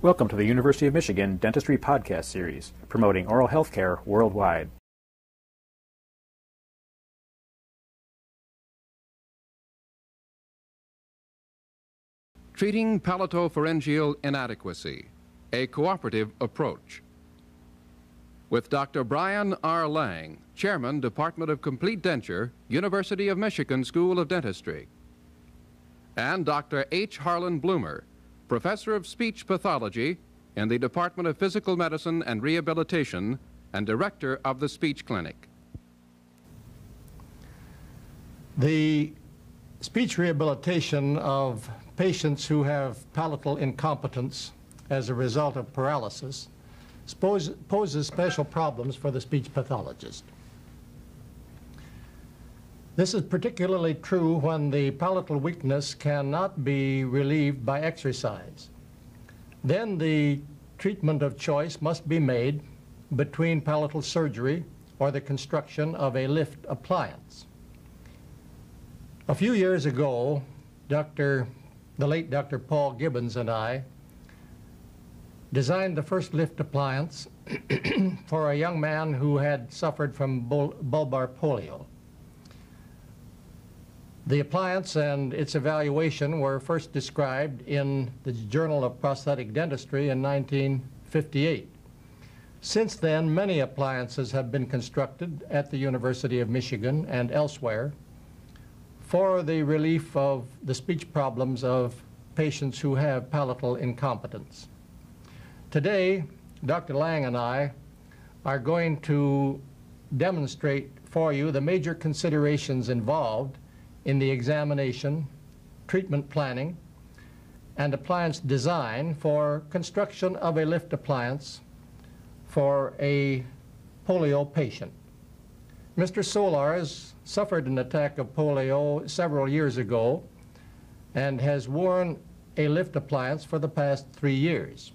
Welcome to the University of Michigan Dentistry Podcast Series, promoting oral health care worldwide. Treating palatopharyngeal inadequacy, a cooperative approach. With Dr. Brian R. Lang, Chairman, Department of Complete Denture, University of Michigan School of Dentistry, and Dr. H. Harlan Bloomer, Professor of Speech Pathology in the Department of Physical Medicine and Rehabilitation and Director of the Speech Clinic. The speech rehabilitation of patients who have palatal incompetence as a result of paralysis poses special problems for the speech pathologist. This is particularly true when the palatal weakness cannot be relieved by exercise. Then the treatment of choice must be made between palatal surgery or the construction of a lift appliance. A few years ago, the late Dr. Paul Gibbons and I designed the first lift appliance for a young man who had suffered from bulbar polio. The appliance and its evaluation were first described in the Journal of Prosthetic Dentistry in 1958. Since then, many appliances have been constructed at the University of Michigan and elsewhere for the relief of the speech problems of patients who have palatal incompetence. Today, Dr. Lang and I are going to demonstrate for you the major considerations involved in the examination, treatment planning, and appliance design for construction of a lift appliance for a polio patient. Mr. Solars suffered an attack of polio several years ago and has worn a lift appliance for the past 3 years.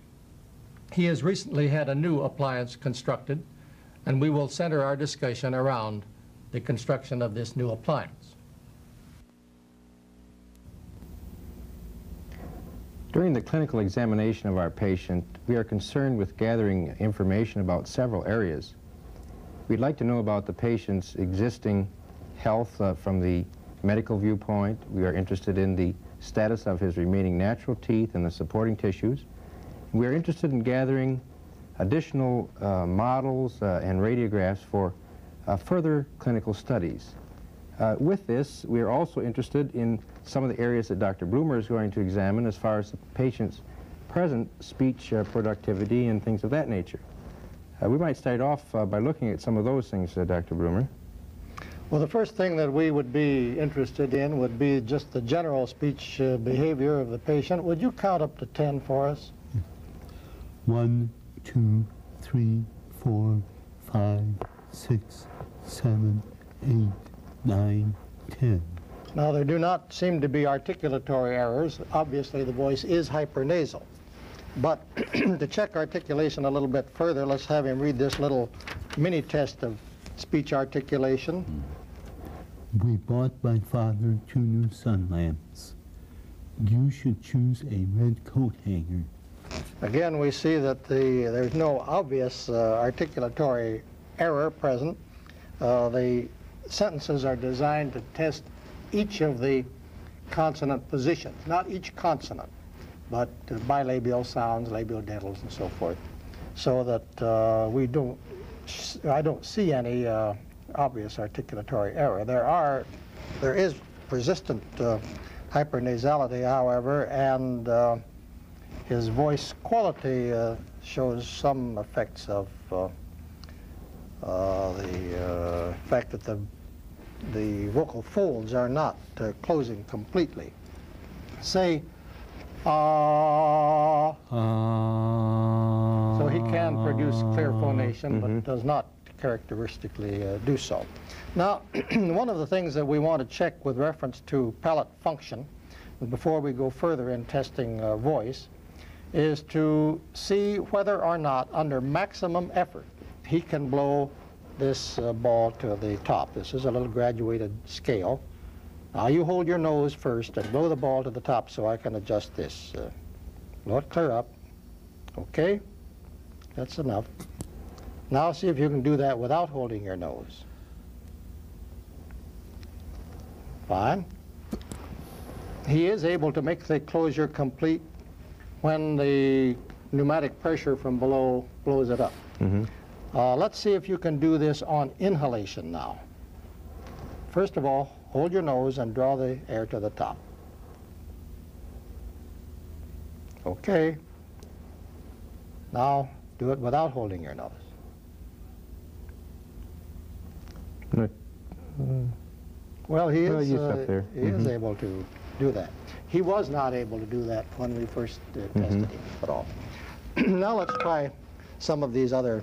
He has recently had a new appliance constructed, and we will center our discussion around the construction of this new appliance. During the clinical examination of our patient, we are concerned with gathering information about several areas. We'd like to know about the patient's existing health from the medical viewpoint. We are interested in the status of his remaining natural teeth and the supporting tissues. We are interested in gathering additional models and radiographs for further clinical studies. With this, we are also interested in some of the areas that Dr. Bloomer is going to examine as far as the patient's present speech productivity and things of that nature. We might start off by looking at some of those things, Dr. Bloomer. Well, the first thing that we would be interested in would be just the general speech behavior of the patient. Would you count up to 10 for us? 1, 2, 3, 4, 5, 6, 7, 8, 9, 10. Now, there do not seem to be articulatory errors. Obviously, the voice is hypernasal. But to check articulation a little bit further, let's have him read this little mini test of speech articulation. We bought my father 2 new sun lamps. You should choose a red coat hanger. Again, we see that there's no obvious articulatory error present. The sentences are designed to test each of the consonant positions, not each consonant, but bilabial sounds, labial dentals, and so forth, so that I don't see any obvious articulatory error. There is persistent hypernasality, however, and his voice quality shows some effects of the fact that the vocal folds are not closing completely. Say, ah. So he can produce clear phonation, but does not characteristically do so. Now, one of the things that we want to check with reference to palate function, before we go further in testing voice, is to see whether or not, under maximum effort, he can blow this ball to the top. This is a little graduated scale. Now you hold your nose first and blow the ball to the top so I can adjust this. Blow it clear up. Okay, that's enough. Now see if you can do that without holding your nose. Fine. He is able to make the closure complete when the pneumatic pressure from below blows it up. Let's see if you can do this on inhalation now. First of all, hold your nose and draw the air to the top. Okay. Now do it without holding your nose. Well, he is able to do that. He was not able to do that when we first tested him at all. Now let's try some of these other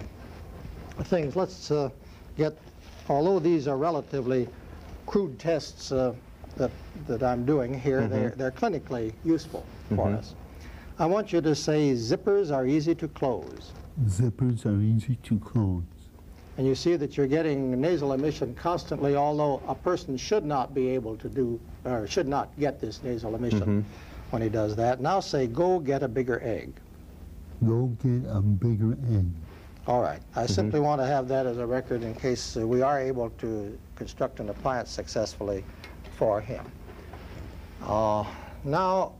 things. Let's get, although these are relatively crude tests that I'm doing here, they're clinically useful for us. I want you to say zippers are easy to close. Zippers are easy to close. And you see that you're getting nasal emission constantly, although a person should not be able to do, or should not get this nasal emission when he does that. Now say, go get a bigger egg. Go get a bigger egg. All right. I simply want to have that as a record in case we are able to construct an appliance successfully for him. Now,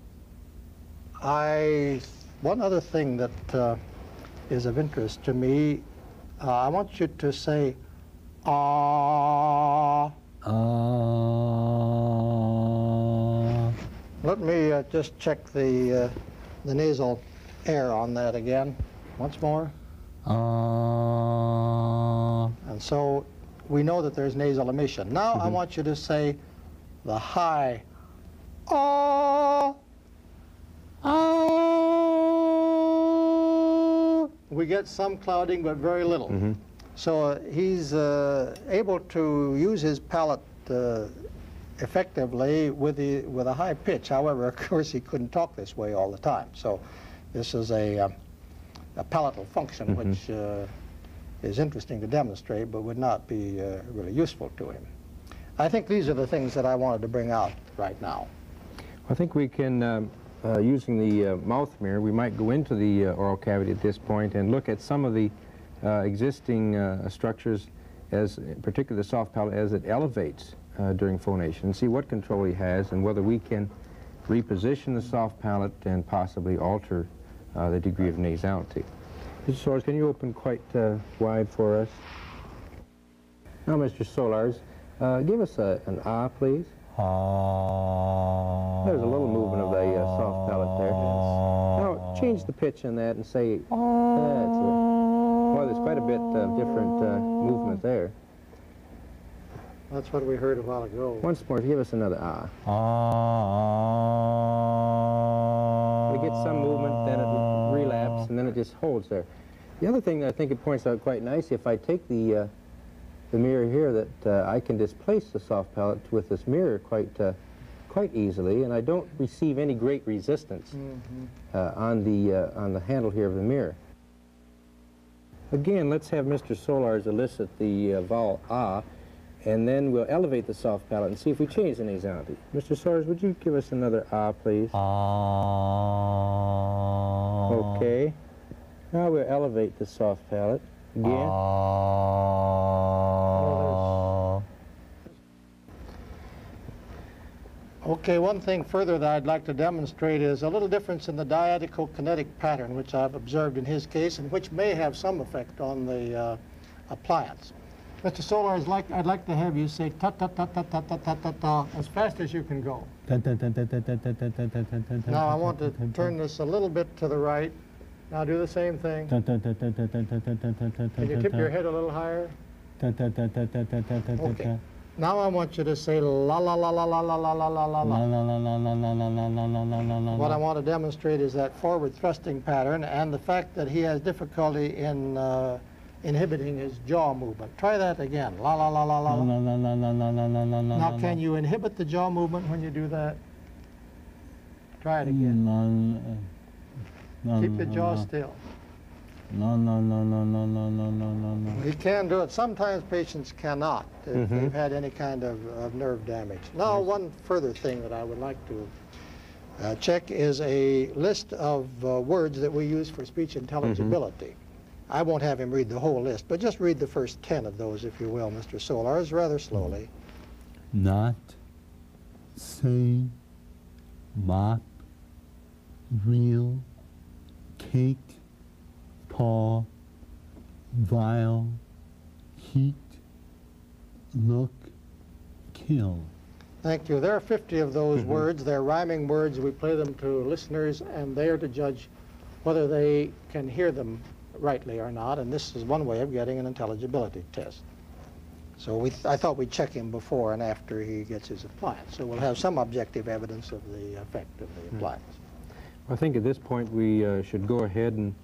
one other thing that is of interest to me, I want you to say, ah. Let me just check the nasal air on that again, once more. And so we know that there's nasal emission. Now I want you to say the high, ah. We get some clouding, but very little. So he's able to use his palate effectively with a high pitch. However, of course, he couldn't talk this way all the time. So this is a palatal function which is interesting to demonstrate, but would not be really useful to him. I think these are the things that I wanted to bring out right now. I think we can, using the mouth mirror, we might go into the oral cavity at this point and look at some of the existing structures, as particularly the soft palate, as it elevates during phonation, and see what control he has and whether we can reposition the soft palate and possibly alter the degree of nasality. Mr. Solars, can you open quite wide for us? Now, Mr. Solars, give us an ah, please. There's a little movement of the soft palate there. Now, change the pitch in that and say, that's it. Well, there's quite a bit of different movement there. That's what we heard a while ago. Once more, give us another ah. We get some movement, then it relapses, and then it just holds there. The other thing that I think it points out quite nicely, if I take the mirror here, that I can displace the soft palate with this mirror quite easily, and I don't receive any great resistance on the handle here of the mirror. Again, let's have Mr. Solars elicit the vowel ah, and then we'll elevate the soft palate and see if we change the nasality. Mr. Solars, would you give us another ah, please? Okay. Now we'll elevate the soft palate again. Okay, one thing further that I'd like to demonstrate is a little difference in the diadico-kinetic pattern, which I've observed in his case, and which may have some effect on the appliance. Mr. Solars, I'd like to have you say ta-ta-ta-ta-ta-ta-ta-ta as fast as you can go. Now I want to turn this a little bit to the right. Now do the same thing. Can you tip your head a little higher? Okay. Now I want you to say la la la la la la la la la la la. What I want to demonstrate is that forward thrusting pattern and the fact that he has difficulty in inhibiting his jaw movement. Try that again. La la la la la. Now can you inhibit the jaw movement when you do that? Try it again. Keep your jaw still. He can do it. Sometimes patients cannot if they've had any kind of nerve damage. Now, one further thing that I would like to Check is a list of words that we use for speech intelligibility. I won't have him read the whole list, but just read the first 10 of those, if you will, Mr. Solars, rather slowly. Not, say, mop, reel, cake, paw, vial, heat, look, kill. Thank you. There are 50 of those words. They're rhyming words. We play them to listeners, and they are to judge whether they can hear them rightly or not, and this is one way of getting an intelligibility test. So I thought we'd check him before and after he gets his appliance. So we'll have some objective evidence of the effect of the appliance. I think at this point we should go ahead and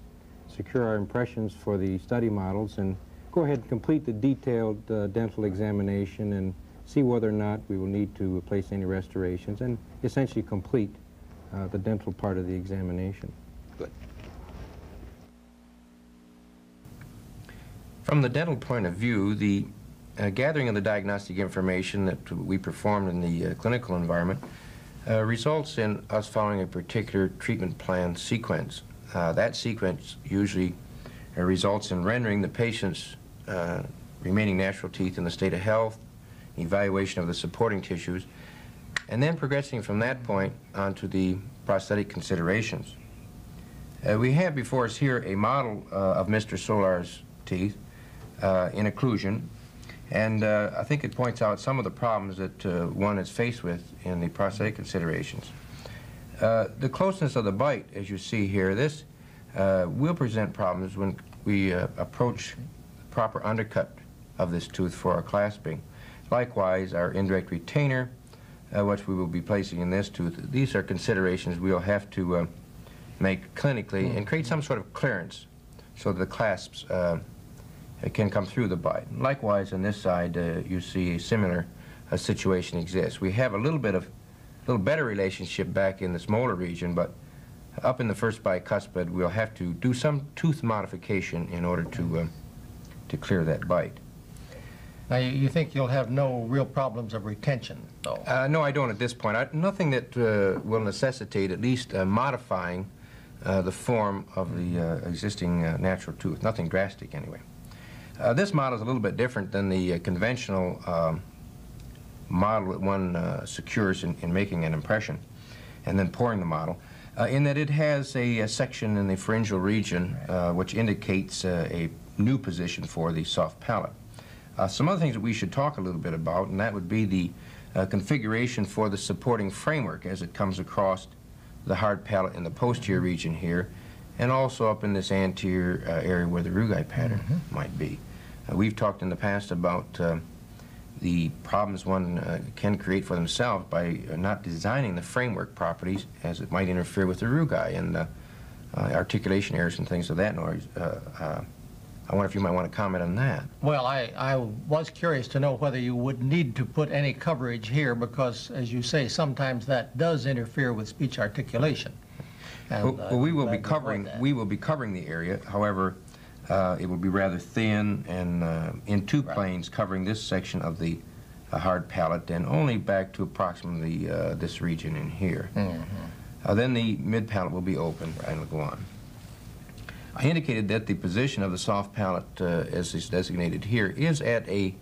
secure our impressions for the study models and go ahead and complete the detailed dental examination and see whether or not we will need to place any restorations and essentially complete the dental part of the examination. Good. From the dental point of view, the gathering of the diagnostic information that we performed in the clinical environment results in us following a particular treatment plan sequence. That sequence usually results in rendering the patient's remaining natural teeth in the state of health, evaluation of the supporting tissues, and then progressing from that point onto the prosthetic considerations. We have before us here a model of Mr. Solar's teeth in occlusion, and I think it points out some of the problems that one is faced with in the prosthetic considerations. The closeness of the bite, as you see here, this will present problems when we approach the proper undercut of this tooth for our clasping. Likewise, our indirect retainer, which we will be placing in this tooth, these are considerations we'll have to make clinically and create some sort of clearance so that the clasps can come through the bite. Likewise, on this side, you see a similar situation exists. We have a little better relationship back in this molar region, but up in the first bicuspid, we'll have to do some tooth modification in order to clear that bite. Now, you think you'll have no real problems of retention, though? No, I don't at this point. Nothing that will necessitate at least modifying the form of the existing natural tooth. Nothing drastic, anyway. This model is a little bit different than the conventional model that one secures in making an impression and then pouring the model, in that it has a section in the pharyngeal region which indicates a new position for the soft palate. Some other things that we should talk a little bit about, and that would be the configuration for the supporting framework as it comes across the hard palate in the posterior region here, and also up in this anterior area where the rugae pattern might be. We've talked in the past about the problems one can create for themselves by not designing the framework properties, as it might interfere with the rugae and articulation errors and things of that noise. I wonder if you might want to comment on that. Well, I was curious to know whether you would need to put any coverage here because, as you say, sometimes that does interfere with speech articulation. And, well, we will be covering the area. However, it will be rather thin and in two planes, covering this section of the hard palate and only back to approximately this region in here. Then the mid palate will be open and will go on. I indicated that the position of the soft palate, as is designated here, is at an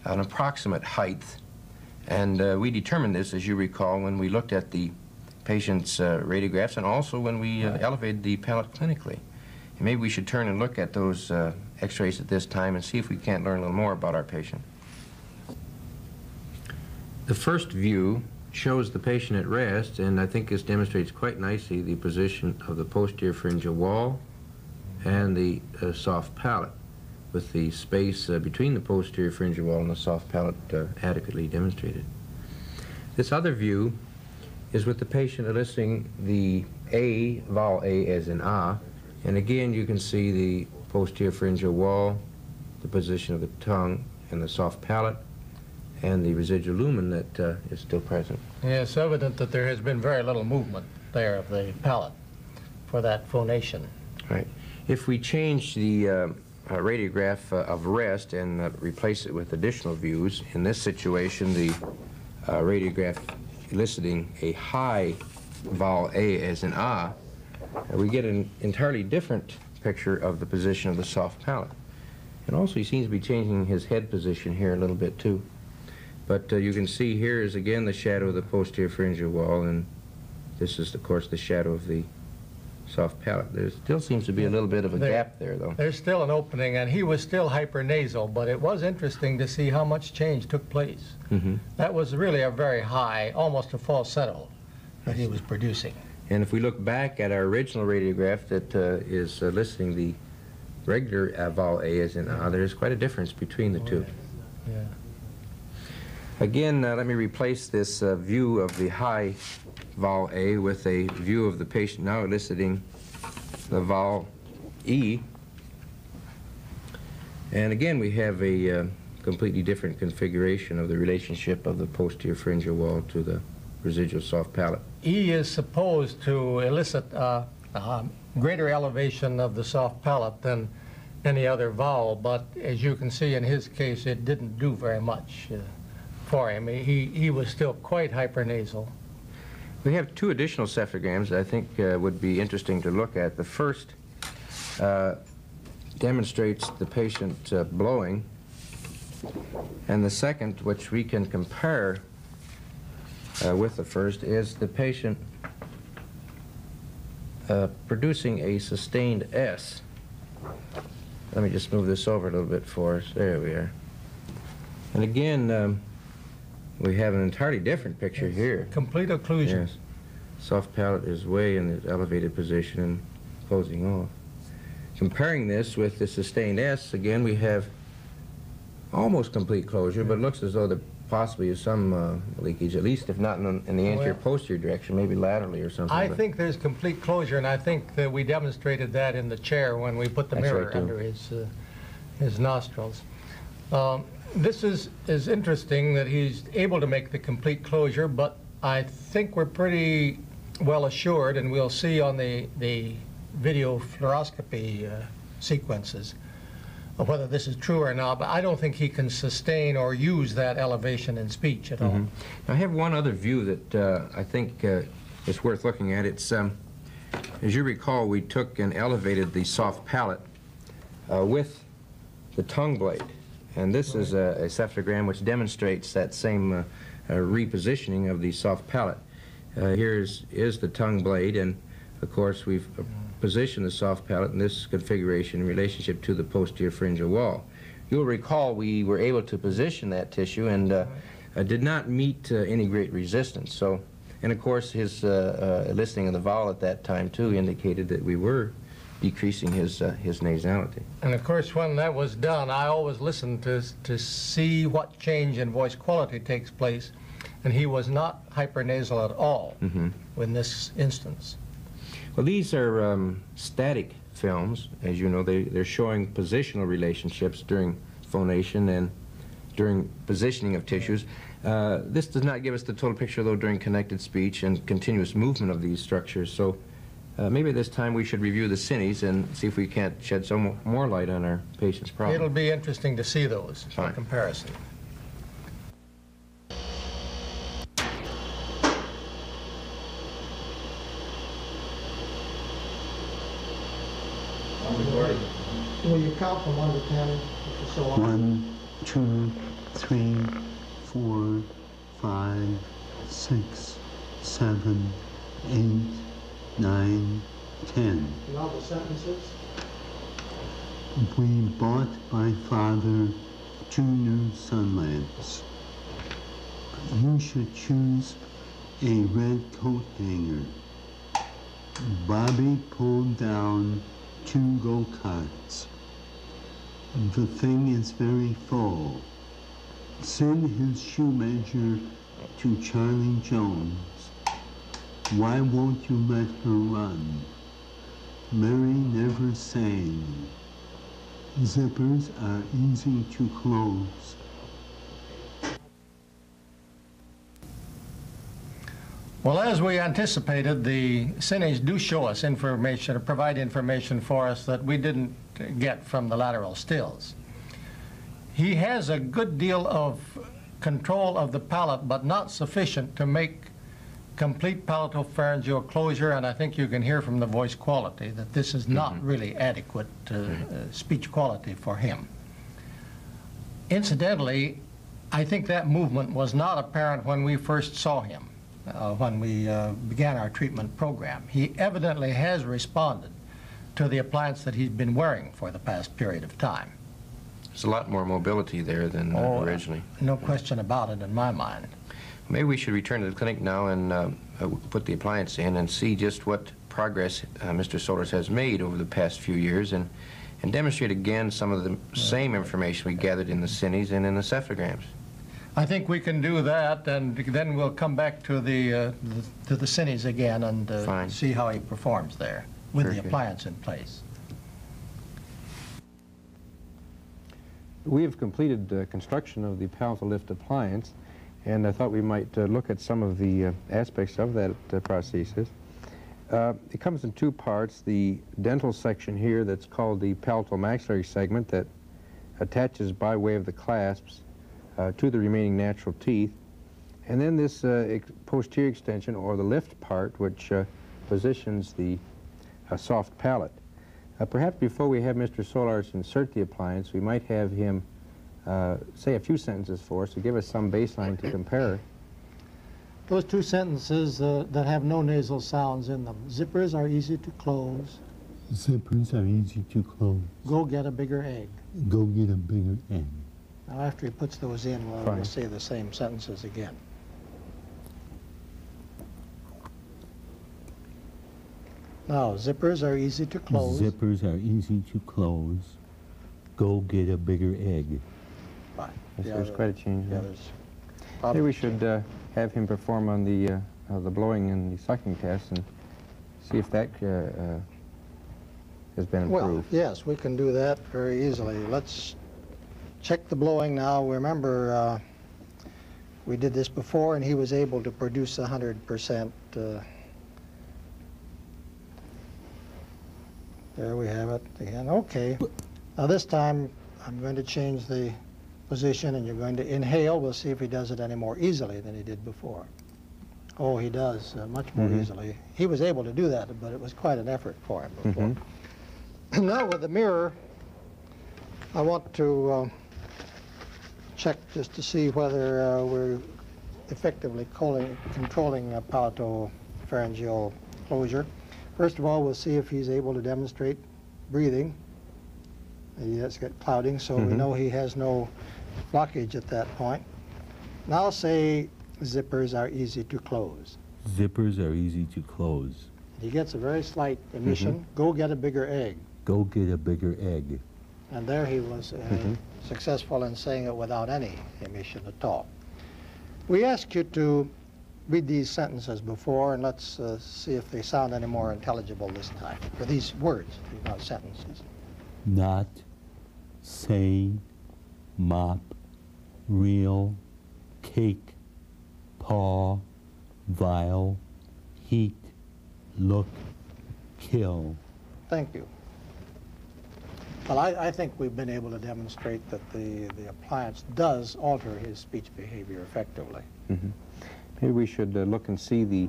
approximate height, and we determined this, as you recall, when we looked at the patient's radiographs and also when we elevated the palate clinically. And maybe we should turn and look at those x-rays at this time and see if we can't learn a little more about our patient. The first view shows the patient at rest, and I think this demonstrates quite nicely the position of the posterior pharyngeal wall and the soft palate, with the space between the posterior pharyngeal wall and the soft palate adequately demonstrated. This other view is with the patient eliciting the A, vowel A as in ah, and again you can see the posterior pharyngeal wall, the position of the tongue and the soft palate, and the residual lumen that is still present. Yeah, it's evident that there has been very little movement there of the palate for that phonation. Right. If we change the radiograph of rest and replace it with additional views, in this situation the radiograph eliciting a high vowel A as in ah, we get an entirely different picture of the position of the soft palate. And also he seems to be changing his head position here a little bit too. But you can see here is again the shadow of the posterior pharyngeal wall, and this is of course the shadow of the soft palate. There still seems to be a little bit of a gap there though. There's still an opening, and he was still hypernasal, but it was interesting to see how much change took place. That was really a very high, almost a falsetto that he was producing. And if we look back at our original radiograph that is listing the regular vowel A as in ah, there's quite a difference between the two. Yeah. Again, let me replace this view of the high vowel A with a view of the patient now eliciting the vowel E. And again, we have a completely different configuration of the relationship of the posterior pharyngeal wall to the residual soft palate. E is supposed to elicit greater elevation of the soft palate than any other vowel, but as you can see in his case, it didn't do very much for him. He was still quite hypernasal. We have two additional cephalograms that I think would be interesting to look at. The first demonstrates the patient blowing, and the second, which we can compare with the first, is the patient producing a sustained S. Let me just move this over a little bit for us. There we are. And again, we have an entirely different picture here. Complete occlusion. Yes. Soft palate is way in the elevated position and closing off. Comparing this with the sustained S, again, we have almost complete closure, but it looks as though there possibly is some leakage, at least if not in the anterior-posterior direction, maybe laterally or something. I think there's complete closure, and I think that we demonstrated that in the chair when we put the mirror under his nostrils. This is interesting that he's able to make the complete closure, but I think we're pretty well assured, and we'll see on the video fluoroscopy sequences of whether this is true or not, but I don't think he can sustain or use that elevation in speech at all. I have one other view that I think is worth looking at. It's, as you recall, we took and elevated the soft palate with the tongue blade. And this is a cephalogram which demonstrates that same repositioning of the soft palate. Here is the tongue blade, and of course we've positioned the soft palate in this configuration in relationship to the posterior pharyngeal wall. You'll recall we were able to position that tissue and did not meet any great resistance. So, and of course his eliciting of the vowel at that time too indicated that we were decreasing his nasality. And of course, when that was done, I always listened to see what change in voice quality takes place, and he was not hypernasal at all in this instance. Well, these are static films, as you know. They're showing positional relationships during phonation and during positioning of tissues. This does not give us the total picture, though, during connected speech and continuous movement of these structures. So maybe this time we should review the cines and see if we can't shed some more light on our patient's problem. It'll be interesting to see those for comparison. Will you count from 1 to 10? So 1, 2, 3, 4, 5, 6, 7, 8, 9, 10. Now the sentences. We bought my father 2 new sun lamps. You should choose a red coat hanger. Bobby pulled down 2 go-karts. The thing is very full. Send his shoe measure to Charlie Jones. Why won't you let her run? Mary never sang. Zippers are easy to close. Well, as we anticipated, the cines do show us information, or provide information for us that we didn't get from the lateral stills. He has a good deal of control of the palate, but not sufficient to make complete palatopharyngeal closure, and I think you can hear from the voice quality that this is not really adequate speech quality for him. Incidentally, I think that movement was not apparent when we first saw him, when we began our treatment program. He evidently has responded to the appliance that he's been wearing for the past period of time. There's a lot more mobility there than originally. No question about it in my mind. Maybe we should return to the clinic now and put the appliance in and see just what progress Mr. Solers has made over the past few years, and demonstrate again some of the same information we gathered in the cines and in the cephalograms. I think we can do that, and then we'll come back to the cines again and see how he performs there with the appliance in place. We have completed construction of the Palatolift appliance, and I thought we might look at some of the aspects of that prosthesis. It comes in two parts: the dental section here that's called the palatal-maxillary segment that attaches by way of the clasps to the remaining natural teeth, and then this posterior extension, or the lift part, which positions the soft palate. Perhaps before we have Mr. Solars insert the appliance, we might have him say a few sentences for us to give us some baseline to compare. Those two sentences that have no nasal sounds in them. Zippers are easy to close. Zippers are easy to close. Go get a bigger egg. Go get a bigger egg. Now after he puts those in, we'll say the same sentences again. Now, zippers are easy to close. Zippers are easy to close. Go get a bigger egg. Right. There's quite a change there. Yeah, maybe we should have him perform on the blowing and the sucking test and see if that has been improved. Well, yes, we can do that very easily. Let's check the blowing now. Remember, we did this before, and he was able to produce 100%. There we have it again. Okay. Now this time, I'm going to change the position, and you're going to inhale. We'll see if he does it any more easily than he did before. Oh, he does much more easily. He was able to do that, but it was quite an effort for him before. Now with the mirror, I want to check just to see whether we're effectively controlling palatopharyngeal closure. First of all, we'll see if he's able to demonstrate breathing. He has got clouding, so we know he has no blockage at that point. Now say zippers are easy to close. Zippers are easy to close. He gets a very slight emission. Go get a bigger egg. Go get a bigger egg. And there he was successful in saying it without any emission at all. We ask you to read these sentences before, and let's see if they sound any more intelligible this time. For these words, these are not sentences. Not, say, mop, reel, cake, paw, vial, heat, look, kill. Thank you. Well, I think we've been able to demonstrate that the appliance does alter his speech behavior effectively. Maybe we should look and see the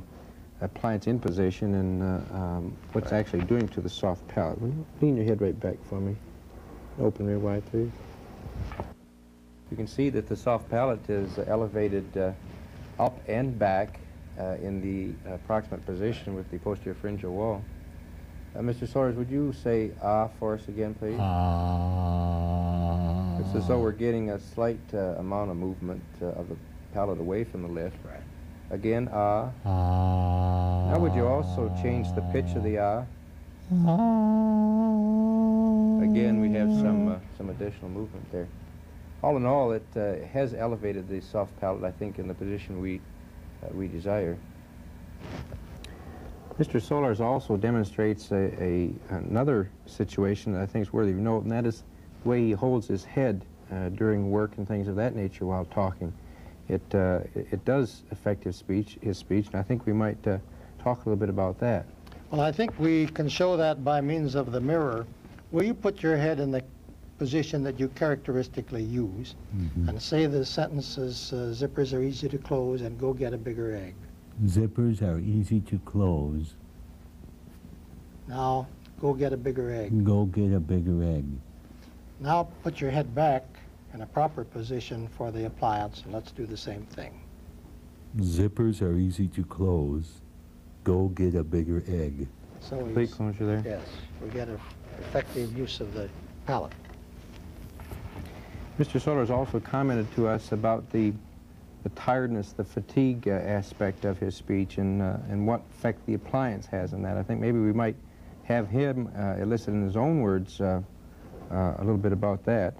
appliance in position and what's actually doing to the soft palate. Lean your head right back for me. Open real wide, please. You can see that the soft palate is elevated up and back in the approximate position with the posterior pharyngeal wall. Mr. Solers, would you say ah for us again, please? Ah. It's as though we're getting a slight amount of movement of the palate away from the lift. Right. Again, ah. Ah. Now would you also change the pitch of the ah? Ah. Again, we have some additional movement there. All in all, it has elevated the soft palate, I think, in the position we desire. Mr. Solers also demonstrates another situation that I think is worthy of note, and that is the way he holds his head during work and things of that nature while talking. It does affect his speech, and I think we might talk a little bit about that. Well, I think we can show that by means of the mirror. Will you put your head in the position that you characteristically use and say the sentences, zippers are easy to close and go get a bigger egg. Zippers are easy to close. Now, go get a bigger egg. Go get a bigger egg. Now, put your head back in a proper position for the appliance, and let's do the same thing. Zippers are easy to close. Go get a bigger egg. So Complete closure there? yes, we get an effective use of the palate. Mr. Solers also commented to us about the tiredness, the fatigue aspect of his speech and what effect the appliance has on that. I think maybe we might have him elicit in his own words a little bit about that.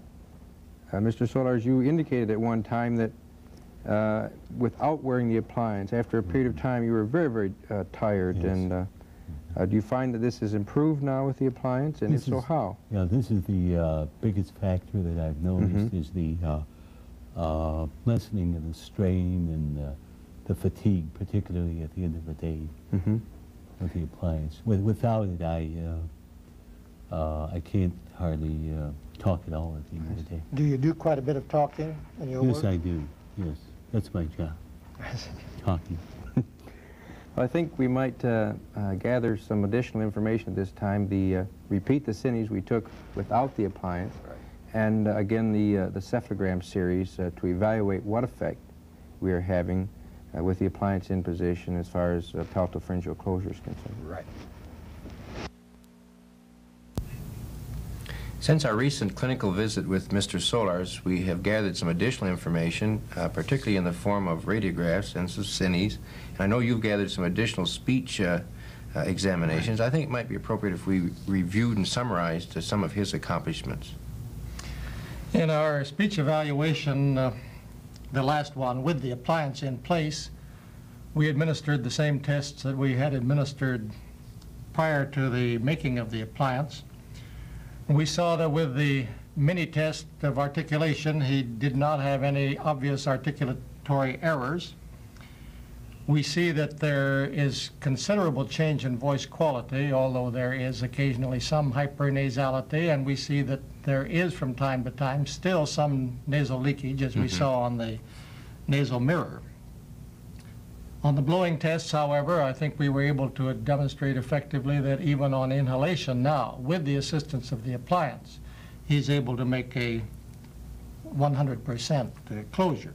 Mr. Solers, you indicated at one time that without wearing the appliance, after a period of time, you were very, very tired. Yes. And do you find that this has improved now with the appliance, and if so, how? Yeah, this is the biggest factor that I've noticed is the lessening of the strain and the fatigue, particularly at the end of the day with the appliance. Without it, I can't hardly talk at all at the end of the day. Do you do quite a bit of talking in your work? Yes, I do. Yes, that's my job. Talking. I think we might gather some additional information at this time. Repeat the cines we took without the appliance, and again the cephalogram series to evaluate what effect we are having with the appliance in position as far as palatopharyngeal closure is concerned. Right. Since our recent clinical visit with Mr. Solars, we have gathered some additional information, particularly in the form of radiographs and some cines. And I know you've gathered some additional speech examinations. I think it might be appropriate if we reviewed and summarized some of his accomplishments. In our speech evaluation, the last one with the appliance in place, we administered the same tests that we had administered prior to the making of the appliance. We saw that with the mini test of articulation, he did not have any obvious articulatory errors. We see that there is considerable change in voice quality, although there is occasionally some hypernasality, and we see that there is from time to time still some nasal leakage, as we saw on the nasal mirror. On the blowing tests, however, I think we were able to demonstrate effectively that even on inhalation now, with the assistance of the appliance, he's able to make a 100% closure.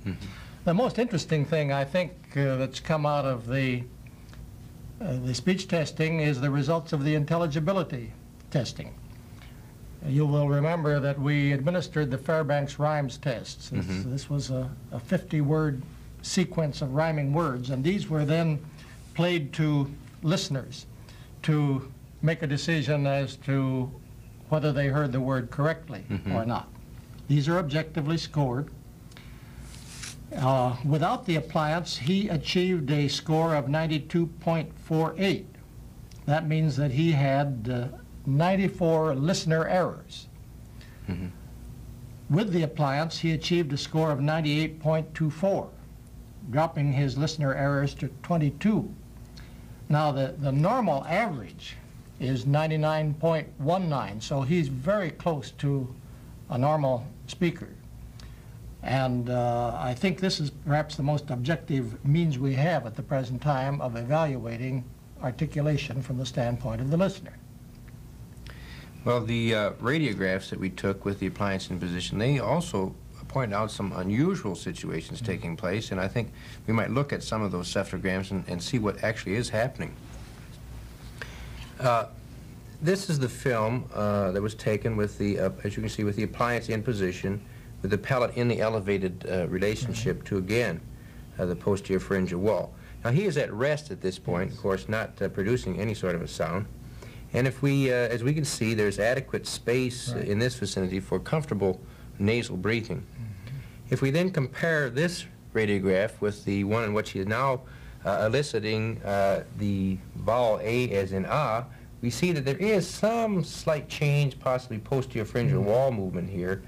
The most interesting thing, I think, that's come out of the speech testing is the results of the intelligibility testing. You will remember that we administered the Fairbanks rhymes tests. This was a 50-word sequence of rhyming words, and these were then played to listeners to make a decision as to whether they heard the word correctly or not. These are objectively scored. Without the appliance, he achieved a score of 92.48. That means that he had 94 listener errors. With the appliance, he achieved a score of 98.24. dropping his listener errors to 22. Now, the normal average is 99.19, so he's very close to a normal speaker. And I think this is perhaps the most objective means we have at the present time of evaluating articulation from the standpoint of the listener. Well, the radiographs that we took with the appliance in position, they also point out some unusual situations taking place, and I think we might look at some of those cephalograms and see what actually is happening. This is the film that was taken with the, as you can see, with the appliance in position, with the palate in the elevated relationship to, again, the posterior pharyngeal wall. Now, he is at rest at this point, of course, not producing any sort of a sound. And if we, as we can see, there's adequate space in this vicinity for comfortable nasal breathing. If we then compare this radiograph with the one in which he is now eliciting the vowel A as in ah, we see that there is some slight change, possibly posterior pharyngeal wall movement here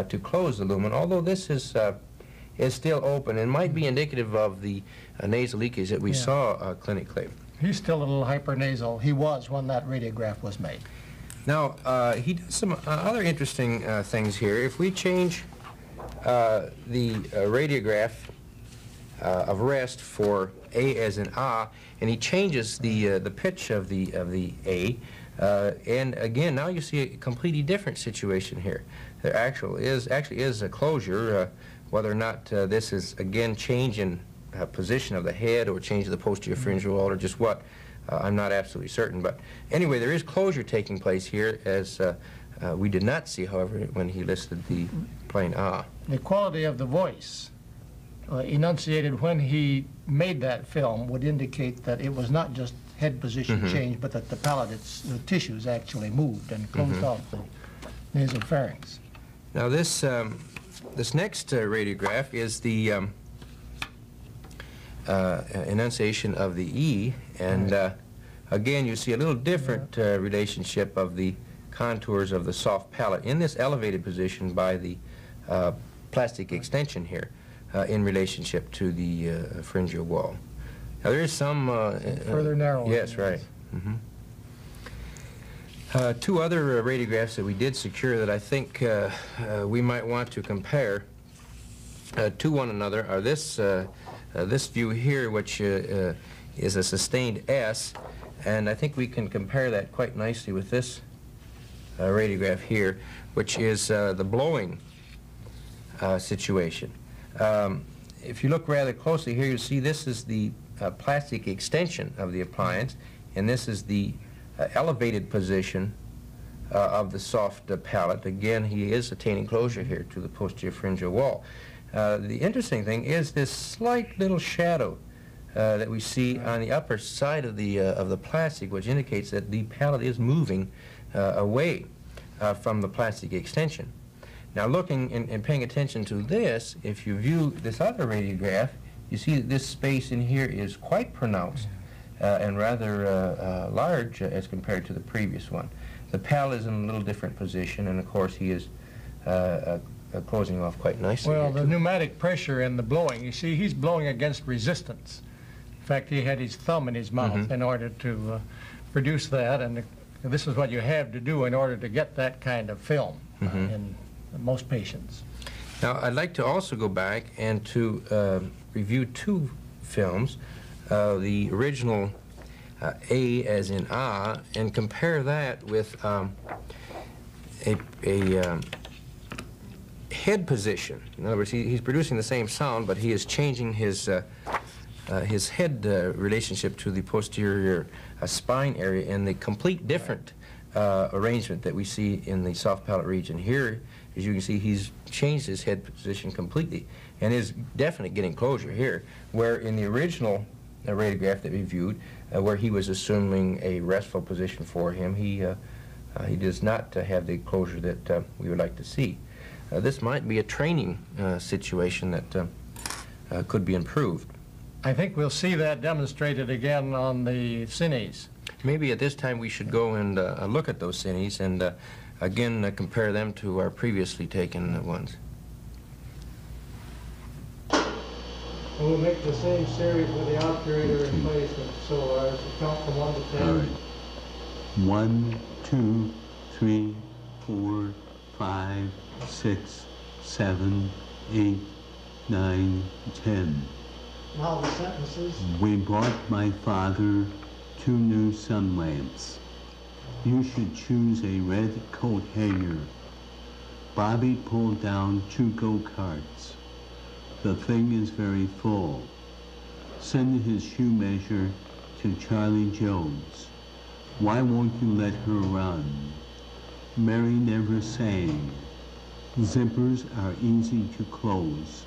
to close the lumen, although this is still open and might be indicative of the nasal leakage that we saw clinically. He's still a little hypernasal. He was when that radiograph was made. Now, he does some other interesting things here. If we change the radiograph of rest for A as in ah, and he changes the pitch of the A, and again now you see a completely different situation here. There actually is a closure, whether or not this is again change in position of the head or change of the posterior pharyngeal wall or just what. I'm not absolutely certain, but anyway, there is closure taking place here, as we did not see, however, when he listed the plain ah. The quality of the voice enunciated when he made that film would indicate that it was not just head position change, but that the palate, the tissues actually moved and closed off the nasopharynx. Now this this next radiograph is the enunciation of the E, and again you see a little different relationship of the contours of the soft palate in this elevated position by the plastic extension here in relationship to the pharyngeal wall. Now there is some further narrowing. Yes, right. Two other radiographs that we did secure that I think we might want to compare to one another are this this view here, which is a sustained S, and I think we can compare that quite nicely with this radiograph here, which is the blowing situation. If you look rather closely here, you see this is the plastic extension of the appliance, and this is the elevated position of the soft palate. Again, he is attaining closure here to the posterior pharyngeal wall. The interesting thing is this slight little shadow that we see on the upper side of the plastic, which indicates that the palate is moving away from the plastic extension. Now looking and paying attention to this, if you view this other radiograph, you see that this space in here is quite pronounced and rather large as compared to the previous one. The palate is in a little different position, and of course he is closing off quite nicely. Well, the pneumatic pressure and the blowing, you see, he's blowing against resistance. In fact, he had his thumb in his mouth in order to produce that, and this is what you have to do in order to get that kind of film in most patients. Now, I'd like to also go back and to review two films, the original A as in ah, and compare that with a head position. In other words, he's producing the same sound, but he is changing his head relationship to the posterior spine area in the complete different arrangement that we see in the soft palate region. Here, as you can see, he's changed his head position completely and is definitely getting closure here, where in the original radiograph that we viewed, where he was assuming a restful position for him, he does not have the closure that we would like to see. This might be a training situation that could be improved. I think we'll see that demonstrated again on the cines. Maybe at this time we should go and look at those cines and again compare them to our previously taken ones. We'll make the same series with the obturator in place, so as to count from 1 to 10. All right. 1, 2, 3, 4, 5, 6, 7, 8, 9, 10. Now the sentences. We bought my father 2 new sun lamps. You should choose a red coat hanger. Bobby pulled down 2 go-karts. The thing is very full. Send his shoe measure to Charlie Jones. Why won't you let her run? Mary never sang. Zippers are easy to close.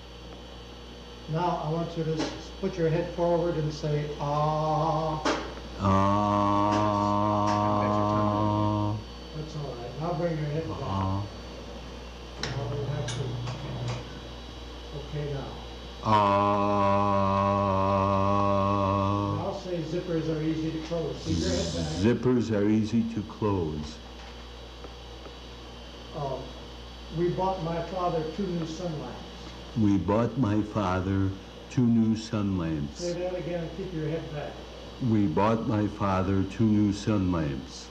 Now I want you to put your head forward and say, ah. Ah. That's all right. Now bring your head down. Now we have to. Okay, now. I'll say zippers are easy to close. Keep your head back. Zippers are easy to close. We bought my father 2 new sun lamps. We bought my father 2 new sun lamps. Say that again and keep your head back. We bought my father 2 new sun lamps.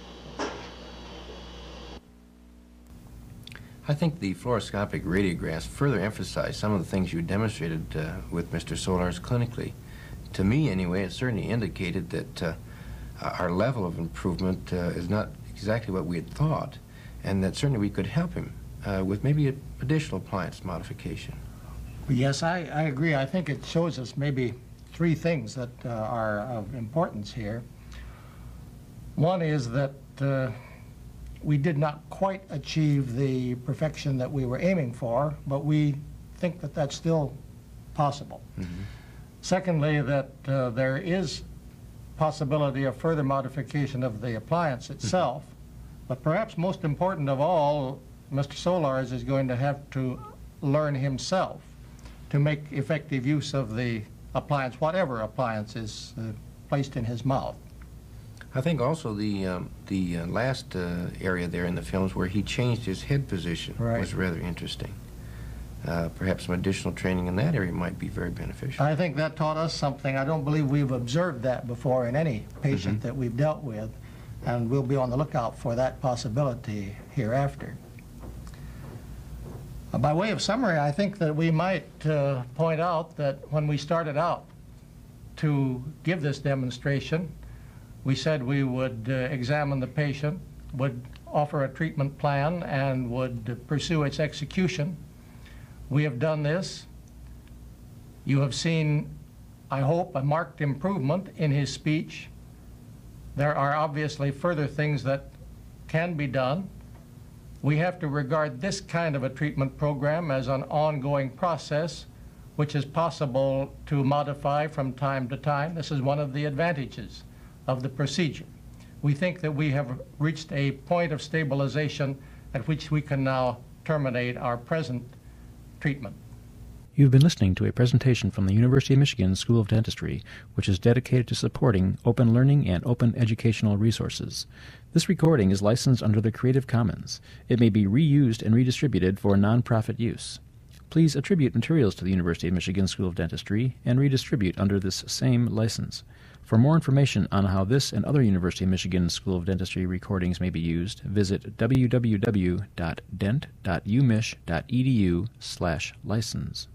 I think the fluoroscopic radiographs further emphasize some of the things you demonstrated with Mr. Solars clinically. to me anyway, it certainly indicated that our level of improvement is not exactly what we had thought, and that certainly we could help him with maybe an additional appliance modification. Yes, I agree. I think it shows us maybe three things that are of importance here. One is that we did not quite achieve the perfection that we were aiming for, but we think that that's still possible. Mm-hmm. Secondly, that there is possibility of further modification of the appliance itself, but perhaps most important of all, Mr. Solars is going to have to learn himself to make effective use of the appliance, whatever appliance is placed in his mouth. I think also the last area there in the films where he changed his head position was rather interesting. Perhaps some additional training in that area might be very beneficial. I think that taught us something. I don't believe we've observed that before in any patient that we've dealt with, and we'll be on the lookout for that possibility hereafter. By way of summary, I think that we might point out that when we started out to give this demonstration, we said we would examine the patient, would offer a treatment plan, and would pursue its execution. We have done this. You have seen, I hope, a marked improvement in his speech. There are obviously further things that can be done. We have to regard this kind of a treatment program as an ongoing process, which is possible to modify from time to time. This is one of the advantages of the procedure. We think that we have reached a point of stabilization at which we can now terminate our present treatment. You've been listening to a presentation from the University of Michigan School of Dentistry, which is dedicated to supporting open learning and open educational resources. This recording is licensed under the Creative Commons. It may be reused and redistributed for nonprofit use. Please attribute materials to the University of Michigan School of Dentistry and redistribute under this same license. For more information on how this and other University of Michigan School of Dentistry recordings may be used, visit www.dent.umich.edu/license.